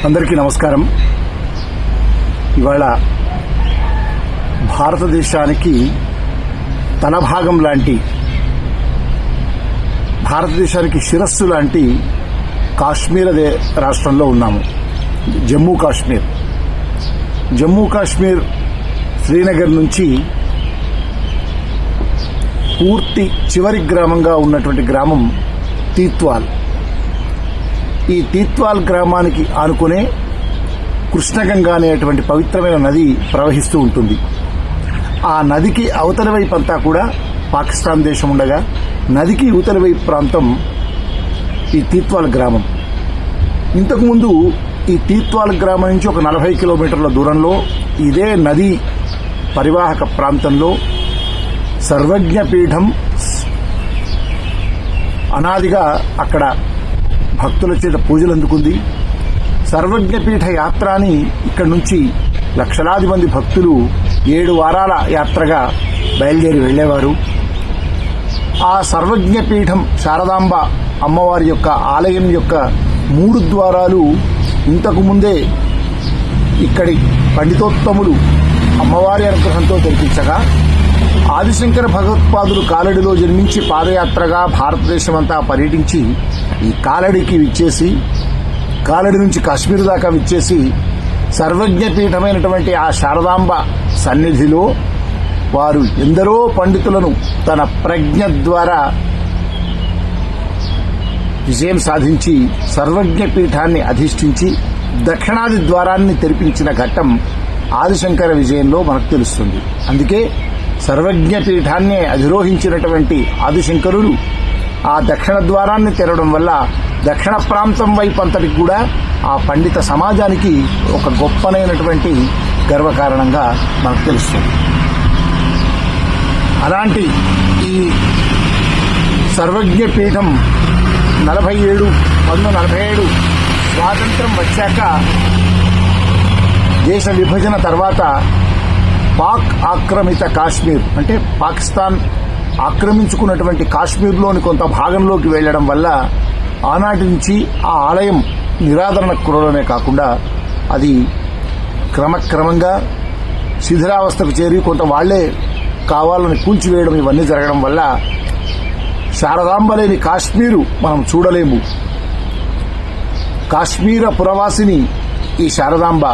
అందరికీ నమస్కారం. ఇవాళ భారతదేశానికి తల భాగం లాంటి, భారతదేశానికి శిరస్సు లాంటి కాశ్మీర్ రాష్ట్రంలో ఉన్నాము. జమ్మూ కాశ్మీర్ శ్రీనగర్ నుంచి పూర్తి చివరి గ్రామంగా ఉన్నటువంటి గ్రామం తీత్వాల్. ఈ తీత్వాల్ గ్రామానికి ఆనుకునే కృష్ణగంగా అనేటువంటి పవిత్రమైన నది ప్రవహిస్తూ ఉంటుంది. ఆ నదికి అవతలి వైపు అంతా కూడా పాకిస్తాన్ దేశం ఉండగా, నదికి యువతలి వైపు ప్రాంతం ఈ తీత్వాల్ గ్రామం. ఇంతకుముందు ఈ తీత్వాల్ గ్రామం నుంచి ఒక 40 కిలోమీటర్ల దూరంలో ఇదే నది పరివాహక ప్రాంతంలో సర్వజ్ఞపీఠం అనాదిగా అక్కడ భక్తుల చేత పూజలు అందుకుంది. సర్వజ్ఞపీఠ యాత్ర అని ఇక్కడి నుంచి లక్షలాది మంది భక్తులు 7 వారాల యాత్రగా బయలుదేరి వెళ్లేవారు. ఆ సర్వజ్ఞపీఠం శారదాంబ అమ్మవారి యొక్క ఆలయం యొక్క 3 ద్వారాలు ఇంతకు ముందే ఇక్కడి పండితోత్తములు అమ్మవారి అనుగ్రహంతో తెరిపించగా, ఆదిశంకర భగవత్పాదులు కాలడిలో జన్మించి పాదయాత్రగా భారతదేశమంతా పర్యటించి ఈ కాలడికి విచ్చేసి, కాలడి నుంచి కాశ్మీర్ దాకా విచ్చేసి సర్వజ్ఞపీఠమైనటువంటి ఆ శారదాంబ సన్నిధిలో వారు ఎందరో పండితులను తన ప్రజ్ఞ ద్వారా విజయం సాధించి సర్వజ్ఞపీఠాన్ని అధిష్ఠించి దక్షిణాది ద్వారాన్ని తెరిపించిన ఘట్టం ఆదిశంకర విజయంలో మనకు తెలుస్తుంది. అందుకే సర్వజ్ఞపీఠాన్ని అధిరోహించినటువంటి ఆదిశంకరుడు ఆ దక్షిణ ద్వారాన్ని తెరవడం వల్ల దక్షిణ ప్రాంతం వైపు అంతటికి కూడా ఆ పండిత సమాజానికి ఒక గొప్పనైనటువంటి గర్వకారణంగా మనకు తెలుస్తుంది. అలాంటి ఈ సర్వజ్ఞపీఠం 1947 స్వాతంత్రం వచ్చాక దేశ విభజన తర్వాత పాక్ ఆక్రమిత కాశ్మీర్, అంటే పాకిస్తాన్ ఆక్రమించుకున్నటువంటి కాశ్మీర్లోని కొంత భాగంలోకి వెళ్లడం వల్ల ఆనాటి నుంచి ఆ ఆలయం నిరాదరణకు గురవడమే కాకుండా అది క్రమక్రమంగా శిథిలావస్థకు చేరి కొంత వాళ్లే కావాలని కూల్చివేయడం ఇవన్నీ జరగడం వల్ల శారదాంబ లేని కాశ్మీరు మనం చూడలేము. కాశ్మీర పురవాసిని ఈ శారదాంబ.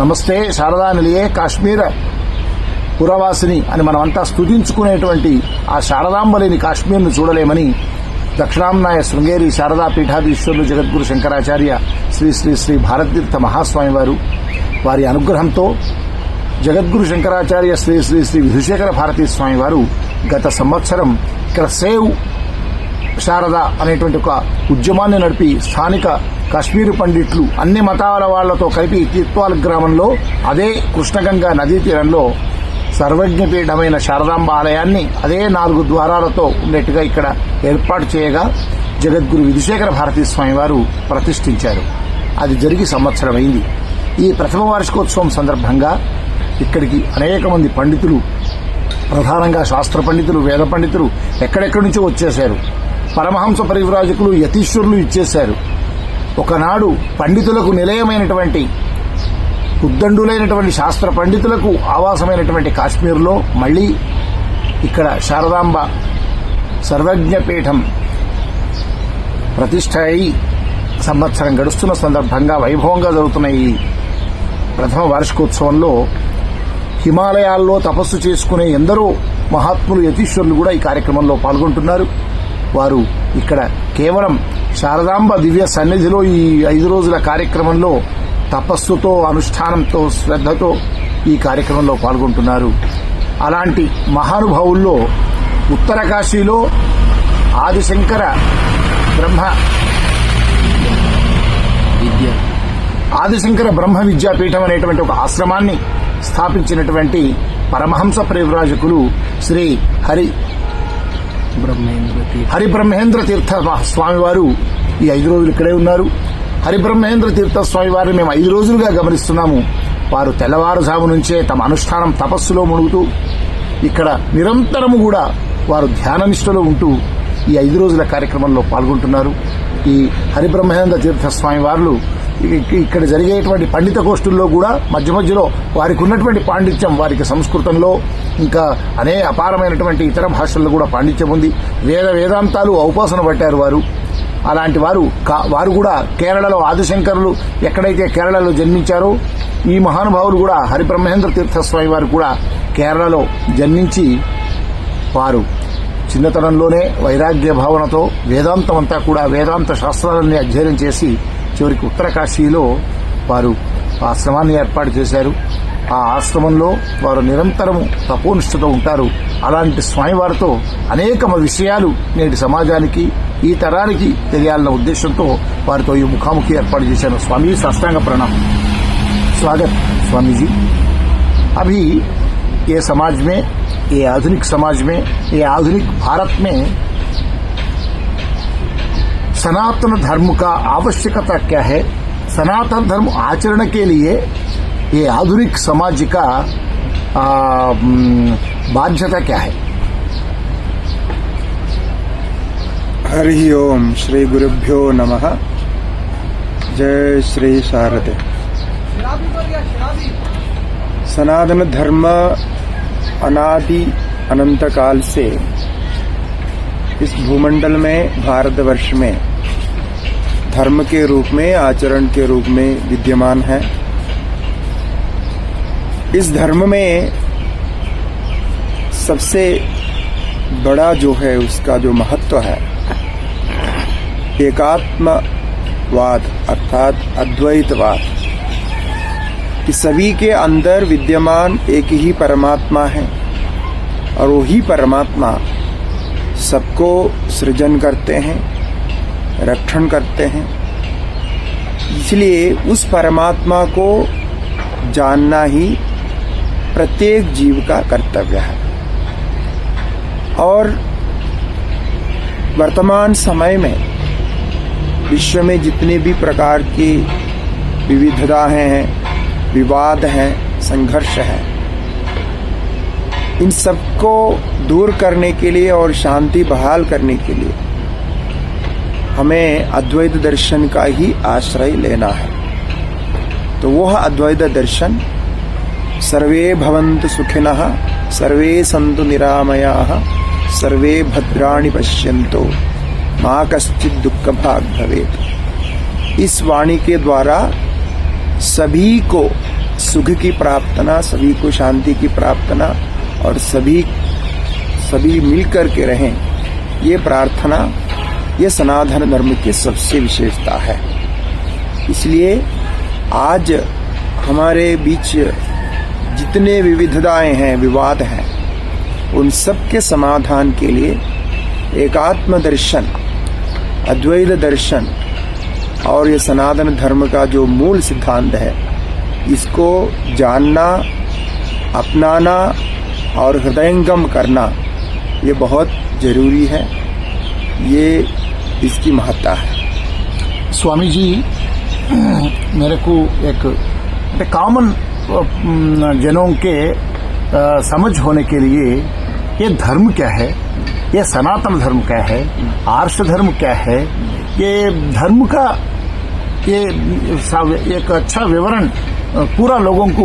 నమస్తే శారదా నిలయే కాశ్మీర పురవాసిని అని మనమంతా స్తుతించుకునేటువంటి ఆ శారదాంబ లేని కాశ్మీర్ను చూడలేమని దక్షిణాంనాయ శృంగేరి శారదా పీఠాధీశ్వరులు జగద్గురు శంకరాచార్య శ్రీ శ్రీ శ్రీ భారతీర్థ మహాస్వామి వారు వారి అనుగ్రహంతో జగద్గురు శంకరాచార్య శ్రీ శ్రీ శ్రీ విధుశేఖర భారతీ స్వామి వారు గత సంవత్సరం ఇక్కడ సేవ్ శారద అనేటువంటి ఒక ఉద్యమాన్ని నడిపి స్థానిక కాశ్మీరు పండిట్లు అన్ని మతాల వాళ్లతో కలిపి తీత్వాల్ గ్రామంలో అదే కృష్ణగంగా నదీ తీరంలో సర్వజ్ఞపీఠమైన శారదాంబ ఆలయాన్ని అదే 4 ద్వారాలతో ఉండేట్టుగా ఇక్కడ ఏర్పాటు చేయగా జగద్గురు విధుశేఖర భారతీ స్వామి వారు ప్రతిష్ఠించారు. అది జరిగి సంవత్సరం అయింది. ఈ ప్రథమ వార్షికోత్సవం సందర్భంగా ఇక్కడికి అనేక మంది పండితులు, ప్రధానంగా శాస్త్ర పండితులు, వేద పండితులు ఎక్కడెక్కడి నుంచో వచ్చేశారు. పరమహంస పరివ్రాజకులు, యతీశ్వరులు ఇచ్చేశారు. ఒకనాడు పండితులకు నిలయమైనటువంటి, ఉద్దండులైనటువంటి శాస్త్ర పండితులకు ఆవాసమైనటువంటి కాశ్మీర్లో మళ్లీ ఇక్కడ శారదాంబ సర్వజ్ఞపీఠం ప్రతిష్ఠ అయి సంవత్సరం గడుస్తున్న సందర్భంగా వైభవంగా జరుగుతున్న ఈ ప్రథమ వార్షికోత్సవంలో హిమాలయాల్లో తపస్సు చేసుకునే ఎందరో మహాత్ములు, యతీశ్వరులు కూడా ఈ కార్యక్రమంలో పాల్గొంటున్నారు. వారు ఇక్కడ కేవలం శారదాంబ దివ్య సన్నిధిలో ఈ 5 రోజుల కార్యక్రమంలో తపస్సుతో, అనుష్ఠానంతో, శ్రద్ధతో ఈ కార్యక్రమంలో పాల్గొంటున్నారు. అలాంటి మహానుభావుల్లో ఉత్తరకాశీలో ఆదిశంకర బ్రహ్మ విద్యాపీఠం అనేటువంటి ఒక ఆశ్రమాన్ని స్థాపించినటువంటి పరమహంస పరివ్రాజకులు శ్రీ హరిబ్రహ్మేంద్ర తీర్థ స్వామివారు ఈ 5 రోజులు ఇక్కడే ఉన్నారు. హరిబ్రహ్మేంద్ర తీర్థ స్వామి వారిని మేము 5 రోజులుగా గమనిస్తున్నాము. వారు తెల్లవారుజాము నుంచే తమ అనుష్ఠానం తపస్సులో మునుగుతూ ఇక్కడ నిరంతరము కూడా వారు ధ్యాననిష్టలో ఉంటూ ఈ 5 రోజుల కార్యక్రమంలో పాల్గొంటున్నారు. ఈ హరిబ్రహ్మేంద్ర తీర్థ స్వామి వారు ఇక్కడ జరిగేటువంటి పండిత గోష్ఠుల్లో కూడా మధ్య మధ్యలో వారికి ఉన్నటువంటి పాండిత్యం, వారికి సంస్కృతంలో ఇంకా అపారమైనటువంటి ఇతర భాషల్లో కూడా పాండిత్యం ఉంది. వేదాంతాలు ఔపాసన పట్టారు వారు. అలాంటి వారు కూడా కేరళలో ఆదిశంకరులు ఎక్కడైతే కేరళలో జన్మించారో ఈ మహానుభావులు కూడా హరిబ్రహ్మేంద్ర తీర్థస్వామి వారు కూడా కేరళలో జన్మించి వారు చిన్నతనంలోనే వైరాగ్య భావనతో వేదాంతమంతా కూడా వేదాంత శాస్త్రాలన్నీ అధ్యయనం చేసి చివరికి ఉత్తరకాశీలో వారు ఆశ్రమాన్ని ఏర్పాటు చేశారు. ఆ ఆశ్రమంలో వారు నిరంతరము తపోనిష్ఠతో ఉంటారు. అలాంటి స్వామివారితో అనేక విషయాలు నేటి సమాజానికి ఈ తరానికి తెలియాలన్న ఉద్దేశంతో వారితో ఈ ముఖాముఖి ఏర్పాటు చేశాను. स्वामी साष्टांग प्रणाम, स्वागत स्वामी जी। अभी ये समाज में, ये आधुनिक समाज में, ये आधुनिक भारत में सनातन धर्म का आवश्यकता क्या है? सनातन धर्म आचरण के लिए ये आधुनिक समाज का बाध्यता क्या है? हरि ओम श्री गुरुभ्यो नमः। जय श्री शारदे। सनातन धर्म अनादि अनंत काल से इस भूमंडल में, भारतवर्ष में धर्म के रूप में, आचरण के रूप में विद्यमान है। इस धर्म में सबसे बड़ा जो है, उसका जो महत्व है, एकात्मवाद अर्थात अद्वैतवाद, कि सभी के अंदर विद्यमान एक ही परमात्मा है और वही परमात्मा सबको सृजन करते हैं, रक्षण करते हैं। इसलिए उस परमात्मा को जानना ही प्रत्येक जीव का कर्तव्य है। और वर्तमान समय में विश्व में जितने भी प्रकार की विविधताएं हैं, विवाद हैं, संघर्ष है, इन सबको दूर करने के लिए और शांति बहाल करने के लिए हमें अद्वैत दर्शन का ही आश्रय लेना है। तो वह अद्वैत दर्शन सर्वे भवन्तु सुखिनः, सर्वे सन्तु निरामयाः, सर्वे भद्राणि पश्यन्तु, मा कश्चित् दुःखभाग् भवेत्। इस वाणी के द्वारा सभी को सुख की प्रार्थना, सभी को शांति की प्रार्थना और सभी मिलकर के रहें, ये प्रार्थना, ये सनातन धर्म की सबसे विशेषता है। इसलिए आज हमारे बीच जितने विविधताएं हैं, विवाद हैं, उन सब के समाधान के लिए एकात्म दर्शन, अद्वैत दर्शन और ये सनातन धर्म का जो मूल सिद्धांत है, इसको जानना, अपनाना और हृदयंगम करना, ये बहुत जरूरी है। ये इसकी महत्ता है। स्वामी जी, मेरे को एक कॉमन जनों के समझ होने के लिए ये धर्म क्या है, ये सनातन धर्म क्या है, आर्ष धर्म क्या है, ये धर्म का ये एक अच्छा विवरण पूरा लोगों को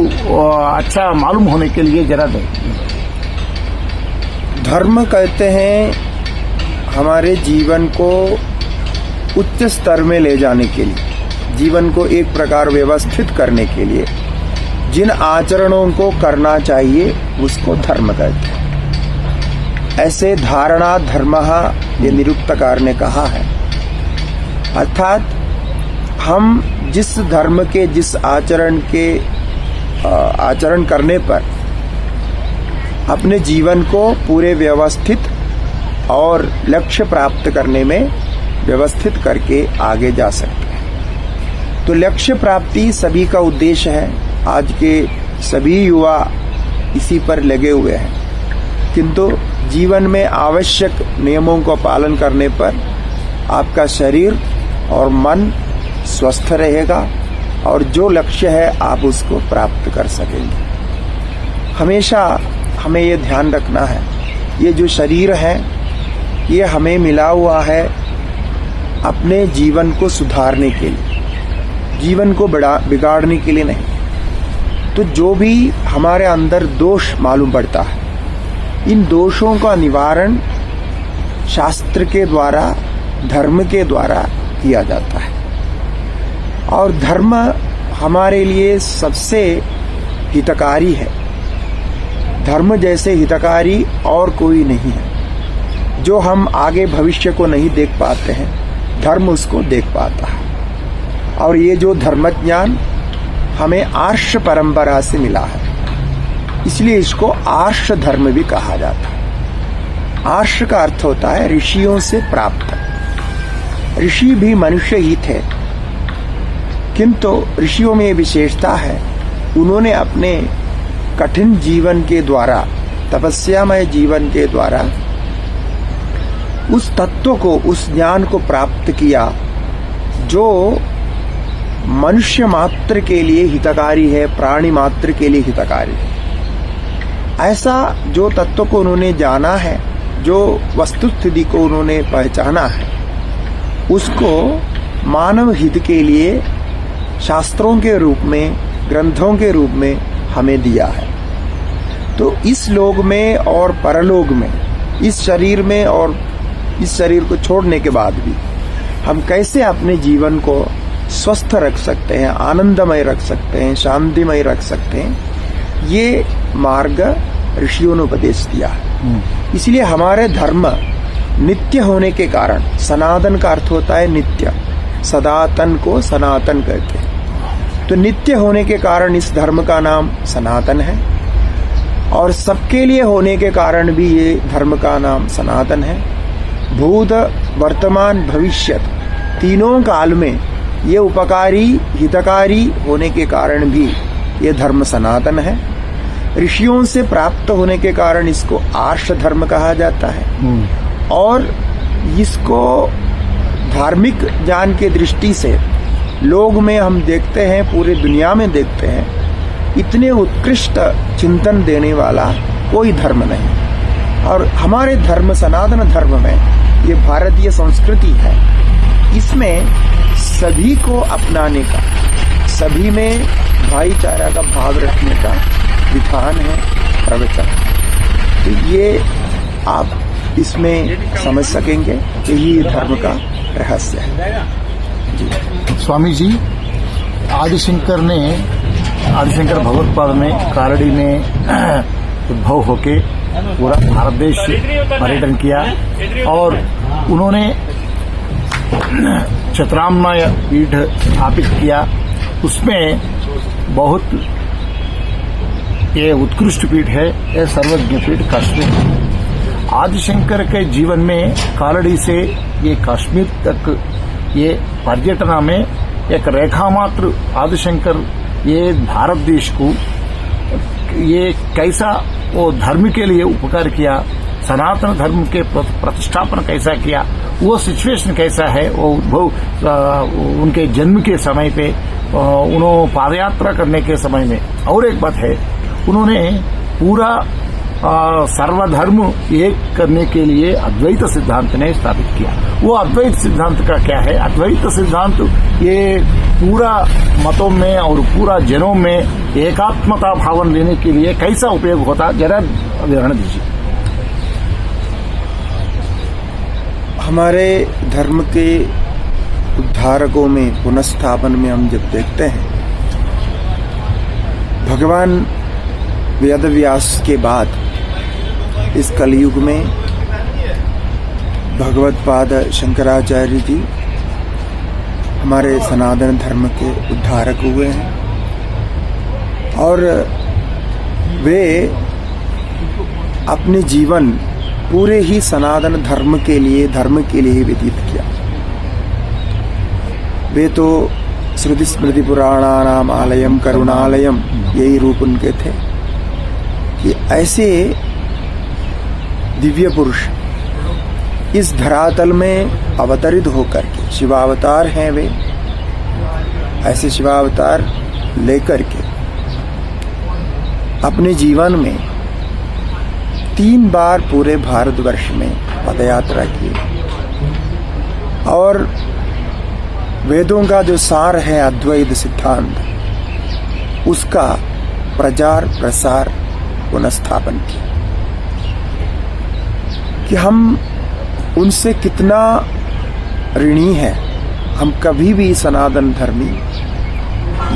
अच्छा मालूम होने के लिए जरा दें। धर्म कहते हैं हमारे जीवन को उच्च स्तर में ले जाने के लिए, जीवन को एक प्रकार व्यवस्थित करने के लिए जिन आचरणों को करना चाहिए उसको धर्म कहते हैं। ऐसे धारणा धर्मः, ये निरुक्तकार ने कहा है। अर्थात हम जिस धर्म के, जिस आचरण करने पर अपने जीवन को पूरे व्यवस्थित और लक्ष्य प्राप्त करने में व्यवस्थित करके आगे जा सकते हैं। तो लक्ष्य प्राप्ति सभी का उद्देश्य है। आज के सभी युवा इसी पर लगे हुए हैं, किंतु जीवन में आवश्यक नियमों को पालन करने पर आपका शरीर और मन स्वस्थ रहेगा और जो लक्ष्य है आप उसको प्राप्त कर सकेंगे। हमेशा हमें ये ध्यान रखना है, ये जो शरीर है ये हमें मिला हुआ है अपने जीवन को सुधारने के लिए। जीवन को बिगाड़ने के लिए नहीं। तो जो भी हमारे अंदर दोष मालूम पड़ता है, इन दोषों का निवारण शास्त्र के द्वारा, धर्म के द्वारा किया जाता है। और धर्म हमारे लिए सबसे हितकारी है। धर्म जैसे हितकारी और कोई नहीं है। जो हम आगे भविष्य को नहीं देख पाते हैं, धर्म उसको देख पाता है। और ये जो धर्म ज्ञान हमें आर्ष परंपरा से मिला है, इसलिए इसको आर्ष धर्म भी कहा जाता है। आर्ष का अर्थ होता है ऋषियों से प्राप्त। ऋषि भी मनुष्य ही थे, किंतु ऋषियों में विशेषता है, उन्होंने अपने कठिन जीवन के द्वारा, तपस्यामय जीवन के द्वारा उस तत्व को, उस ज्ञान को प्राप्त किया जो मनुष्य मात्र के लिए हितकारी है, प्राणी मात्र के लिए हितकारी है। ऐसा जो तत्व को उन्होंने जाना है, जो वस्तुस्थिति को उन्होंने पहचाना है, उसको मानव हित के लिए शास्त्रों के रूप में, ग्रंथों के रूप में हमें दिया है। तो इस लोक में और परलोक में, इस शरीर में और इस शरीर को छोड़ने के बाद भी हम कैसे अपने जीवन को स्वस्थ रख सकते हैं, आनंदमय रख सकते हैं, शांतिमय रख सकते हैं, ये मार्ग ऋषियों ने उपदेश दिया है। इसलिए हमारे धर्म नित्य होने के कारण, सनातन का अर्थ होता है नित्य, सदातन को सनातन कहते हैं। तो नित्य होने के कारण इस धर्म का नाम सनातन है, और सबके लिए होने के कारण भी ये धर्म का नाम सनातन है। भूत, वर्तमान, भविष्य तीनों काल में ये उपकारी, हितकारी होने के कारण भी ये धर्म सनातन है। ऋषियों से प्राप्त होने के कारण इसको आर्ष धर्म कहा जाता है। और इसको धार्मिक ज्ञान के दृष्टि से लोग में हम देखते हैं, पूरे दुनिया में देखते हैं, इतने उत्कृष्ट चिंतन देने वाला कोई धर्म नहीं। और हमारे धर्म, सनातन धर्म में, ये भारतीय संस्कृति है, इसमें सभी को अपनाने का, सभी में भाईचारा का भाव रखने का विधान है, प्रवचन। तो ये आप इसमें समझ सकेंगे कि ये धर्म का रहस्य है। जी स्वामी जी, आदिशंकर भगवत्पाद ने कालड़ी में उद्भव होके पूरा भारत देश पर्यटन किया, और उन्होंने छत्रामय पीठ स्थापित किया। उसमें बहुत ये उत्कृष्ट पीठ है, यह सर्वज्ञ पीठ कश्मीर। आदिशंकर के जीवन में कालड़ी से ये कश्मीर तक ये पर्यटन में एक रेखा मात्र आदिशंकर ये भारत देश को ये कैसा वो धर्म के लिए उपकार किया, सनातन धर्म के प्रतिष्ठापन कैसा किया, वो सिचुएशन कैसा है, वो उद्भव उनके जन्म के समय पे, उन्होंने पादयात्रा करने के समय में। और एक बात है, उन्होंने पूरा सर्वधर्म एक करने के लिए अद्वैत सिद्धांत ने स्थापित किया। वो अद्वैत सिद्धांत का क्या है? अद्वैत सिद्धांत ये पूरा मतों में और पूरा जनों में एकात्मता भावन लेने के लिए कैसा उपयोग होता, जरा विवरण दीजिए। हमारे धर्म के उद्धारकों में, पुनस्थापन में हम जब देखते हैं, भगवान वेदव्यास के बाद इस कलयुग में भगवत्पाद शंकराचार्य जी हमारे सनातन धर्म के उद्धारक हुए हैं, और वे अपने जीवन पूरे ही सनातन धर्म के लिए ही व्यतीत किया। वे तो श्रुति स्मृति पुराणानाम आलयम करुणालयम, यही रूप उनके थे कि ऐसे दिव्य पुरुष इस धरातल में अवतरित होकर के, शिवावतार हैं वे, ऐसे शिवावतार लेकर के अपने जीवन में 3 बार पूरे भारतवर्ष में पदयात्रा की, और वेदों का जो सार है अद्वैत सिद्धांत, उसका प्रचार प्रसार पुनस्थापन किया कि हम उनसे कितना ऋणी है। हम कभी भी सनातन धर्मी,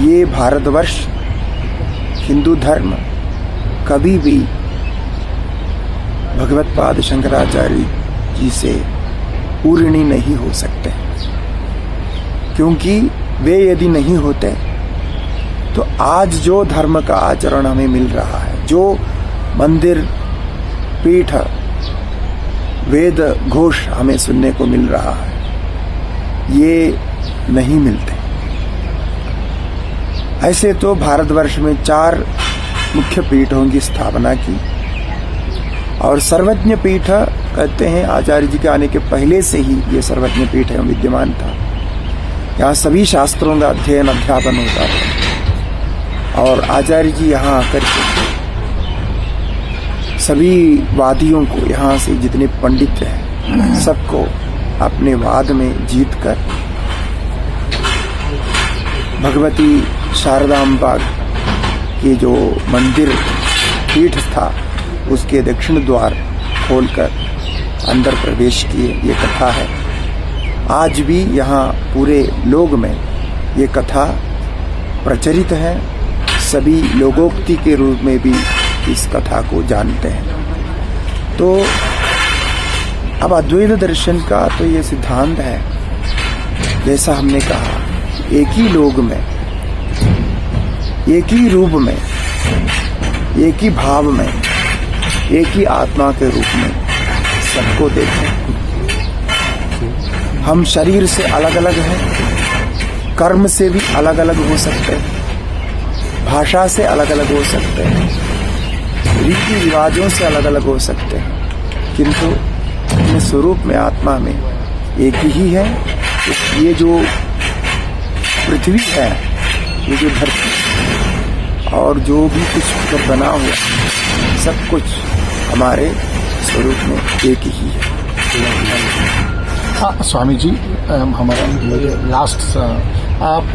ये भारतवर्ष हिंदू धर्म कभी भी भगवत पाद शंकराचार्य जी से ऋणी नहीं हो सकते, क्योंकि वे यदि नहीं होते तो आज जो धर्म का आचरण हमें मिल रहा है, जो मंदिर पीठ वेद घोष हमें सुनने को मिल रहा है, ये नहीं मिलते। ऐसे तो भारतवर्ष में 4 मुख्य पीठों की स्थापना की, और सर्वज्ञ पीठ कहते हैं आचार्य जी के आने के पहले से ही ये सर्वज्ञ पीठ है विद्यमान था। यहाँ सभी शास्त्रों का अध्ययन अध्यापन होता था, और आचार्य जी यहाँ आकर के सभी वादियों को, यहाँ से जितने पंडित हैं सबको अपने वाद में जीतकर भगवती शारदाम्बा के जो मंदिर पीठ था उसके दक्षिण द्वार खोलकर अंदर प्रवेश किए। ये कथा है, आज भी यहाँ पूरे लोक में ये कथा प्रचलित है। सभी लोकोक्ति के रूप में भी इस कथा को जानते हैं। तो अब अद्वैत दर्शन का तो ये सिद्धांत है, जैसा हमने कहा, एक ही लोक में, एक ही रूप में, एक ही भाव में, एक ही आत्मा के रूप में सबको देखें। हम शरीर से अलग अलग हैं, कर्म से भी अलग अलग हो सकते हैं, भाषा से अलग अलग हो सकते हैं, रीति रिवाजों से अलग अलग हो सकते हैं, किंतु अपने स्वरूप में, आत्मा में एक ही है। ये जो पृथ्वी है, ये जो धरती और जो भी कुछ बना हुआ, सब कुछ हमारे स्वरूप में एक ही है। हाँ स्वामी जी, हमारा लास्ट, आप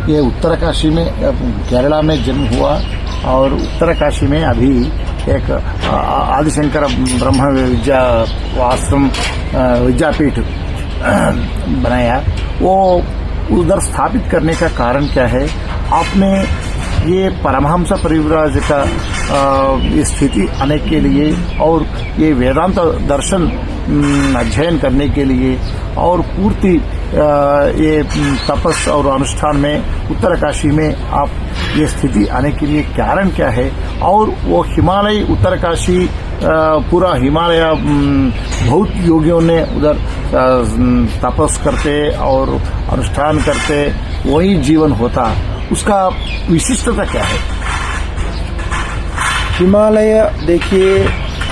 ये उत्तरकाशी में, केरला में जन्म हुआ, और उत्तरकाशी में अभी एक आदिशंकर ब्रह्म विद्या आश्रम विद्यापीठ बनाया। वो उधर स्थापित करने का कारण क्या है? आपने ये परमहंस परिव्राज का स्थिति आने के लिए और ये वेदांत दर्शन अध्ययन करने के लिए और पूर्ति ये तपस और अनुष्ठान में उत्तरकाशी में आप ये स्थिति आने के लिए कारण क्या है? और वो हिमालय उत्तरकाशी, पूरा हिमालय बहुत योगियों ने उधर तपस करते और अनुष्ठान करते, वही जीवन होता, उसका विशिष्टता क्या है? हिमालय देखिए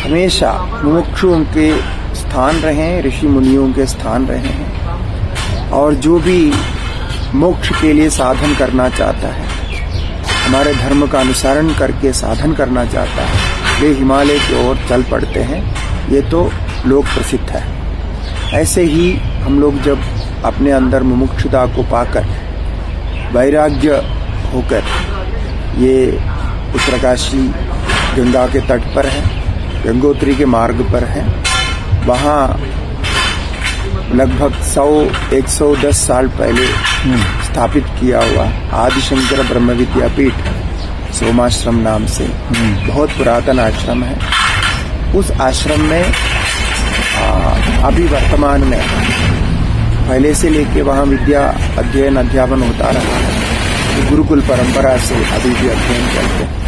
हमेशा मुमुक्षुओं के स्थान रहे हैं, ऋषि मुनियों के स्थान रहे हैं, और जो भी मोक्ष के लिए साधन करना चाहता है, हमारे धर्म का अनुसरण करके साधन करना चाहता है, वे हिमालय की ओर चल पड़ते हैं। ये तो लोक प्रसिद्ध है। ऐसे ही हम लोग जब अपने अंदर मुमुक्षुता को पाकर वैराग्य होकर, ये उत्तरकाशी गंगा के तट पर है, गंगोत्री के मार्ग पर है, वहाँ लगभग 100-110 साल पहले स्थापित किया हुआ आदिशंकर ब्रह्म विद्यापीठ सोमाश्रम नाम से बहुत पुरातन आश्रम है। उस आश्रम में अभी वर्तमान में पहले से लेके वहाँ विद्या अध्ययन अध्यापन होता रहा है। तो गुरुकुल परंपरा से अभी भी अध्ययन करते हैं।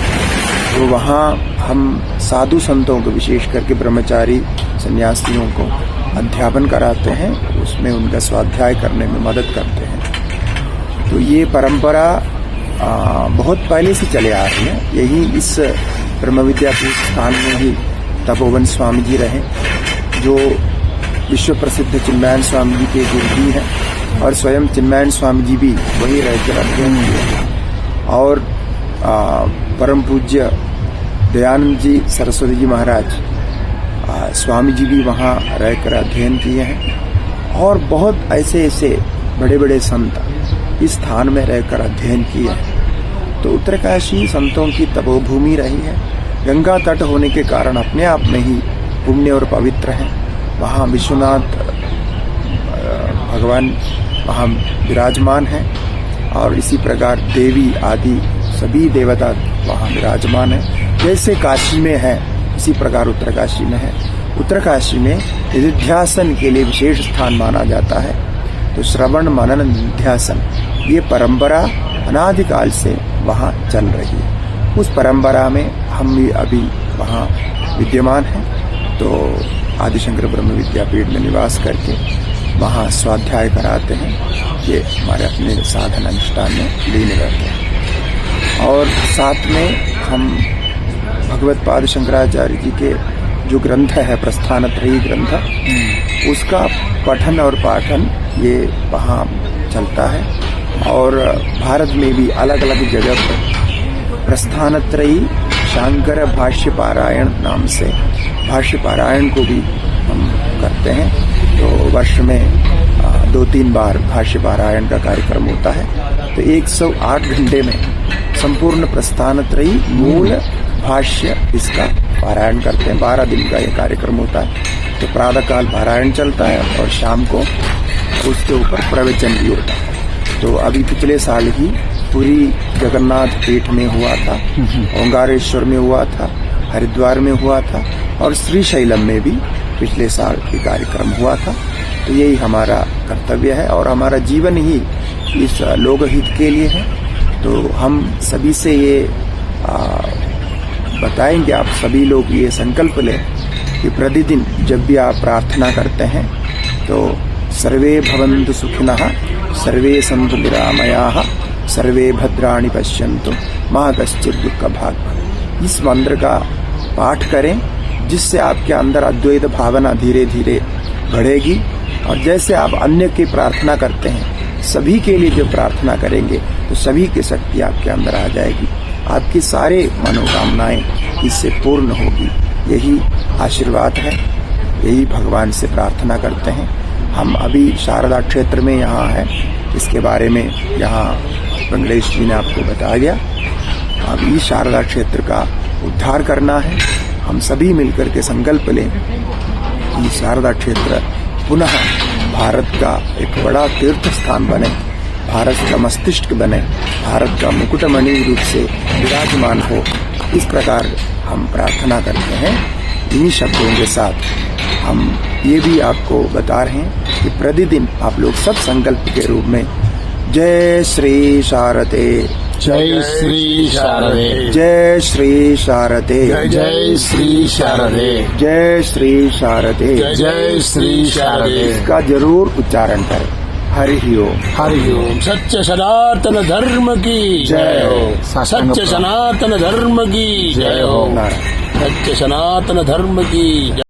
तो वहाँ हम साधु संतों को, विशेष करके ब्रह्मचारी सन्यासियों को अध्यापन कराते हैं, उसमें उनका स्वाध्याय करने में मदद करते हैं। तो ये परंपरा बहुत पहले से चले आ रही है। यही इस ब्रह्म विद्यापीठ स्थान में ही तपोवन स्वामी जी रहे, जो विश्व प्रसिद्ध चिन्मयानंद स्वामी जी के गुरु जी हैं, और स्वयं चिन्मयानंद स्वामी जी भी वही रहकर अध्ययन किए। और परम पूज्य दयानंद जी सरस्वती जी महाराज स्वामी जी भी वहाँ रहकर अध्ययन किए हैं। और बहुत ऐसे ऐसे बड़े बड़े संत इस स्थान में रहकर अध्ययन किया है। तो उत्तरकाशी संतों की तपोभूमि रही है। गंगा तट होने के कारण अपने आप में ही पुण्य और पवित्र है। वहाँ विश्वनाथ भगवान वहाँ विराजमान है और इसी प्रकार देवी आदि सभी देवता वहाँ विराजमान है। जैसे काशी में है इसी प्रकार उत्तरकाशी में है। उत्तरकाशी में निधिध्यासन के लिए विशेष स्थान माना जाता है। तो श्रवण मनन निधिध्यासन ये परंपरा अनादिकाल से वहाँ चल रही है। उस परंपरा में हम भी अभी वहाँ विद्यमान हैं। तो आदिशंकर ब्रह्म विद्यापीठ में निवास करके वहाँ स्वाध्याय कराते हैं। ये हमारे अपने साधन अनुष्ठान में लीन रहते हैं। और साथ में हम भगवत पाद शंकराचार्य जी के जो ग्रंथ है प्रस्थानत्रयी ग्रंथ, उसका पठन और पाठन ये वहाँ चलता है। और भारत में भी अलग अलग जगह पर प्रस्थानत्रयी शांकर भाष्य पारायण नाम से भाष्य पारायण को भी हम करते हैं। तो वर्ष में 2-3 बार भाष्य पारायण का कार्यक्रम होता है। तो 108 घंटे में संपूर्ण प्रस्थानत्रयी मूल भाष्य इसका पारायण करते हैं। 12 दिन का ये कार्यक्रम होता है। तो प्रातः काल पारायण चलता है और शाम को उसके ऊपर प्रवचन भी होता है। तो अभी पिछले साल ही पुरी जगन्नाथ पीठ में हुआ था, ओंकारेश्वर में हुआ था, हरिद्वार में हुआ था और श्रीशैलम में भी पिछले साल ये कार्यक्रम हुआ था। तो यही हमारा कर्तव्य है और हमारा जीवन ही इस लोकहित के लिए है। तो हम सभी से ये बताएंगे, आप सभी लोग ये संकल्प लें कि प्रतिदिन जब भी आप प्रार्थना करते हैं तो सर्वे भवन्तु सुखिनः, सर्वे सन्तु निरामयाः, सर्वे भद्राणि पश्यन्तु मा कश्चित् दुःखभाग्। इस मंत्र का पाठ करें जिससे आपके अंदर अद्वैत भावना धीरे धीरे बढ़ेगी। और जैसे आप अन्य की प्रार्थना करते हैं, सभी के लिए जो प्रार्थना करेंगे तो सभी की शक्ति आपके अंदर आ जाएगी। आपकी सारे मनोकामनाएं इससे पूर्ण होगी। यही आशीर्वाद है, यही भगवान से प्रार्थना करते हैं। हम अभी शारदा क्षेत्र में यहाँ हैं, इसके बारे में यहाँ वेंकटेश जी ने आपको बता दिया। अब इस शारदा क्षेत्र का उद्धार करना है। हम सभी मिलकर के संकल्प लें कि शारदा क्षेत्र पुनः भारत का एक बड़ा तीर्थ स्थान बने, भारत का मस्तिष्क बने, भारत का मुकुटमणि रूप से विराजमान हो। इस प्रकार हम प्रार्थना करते हैं। इन्हीं शब्दों के साथ हम ये भी आपको बता रहे हैं कि प्रतिदिन आप लोग सब संकल्प के रूप में जय श्री शारदे, जय श्री शारदे, जय श्री शारदे, जय श्री शारदे, जय श्री शारदे, जय श्री शारदे इसका जरूर उच्चारण करें। हरि ओम, हरि ओम। सत्य सनातन धर्म की जय हो। सत्य सनातन धर्म की जय हो। नारायण। सत्य सनातन धर्म की जय।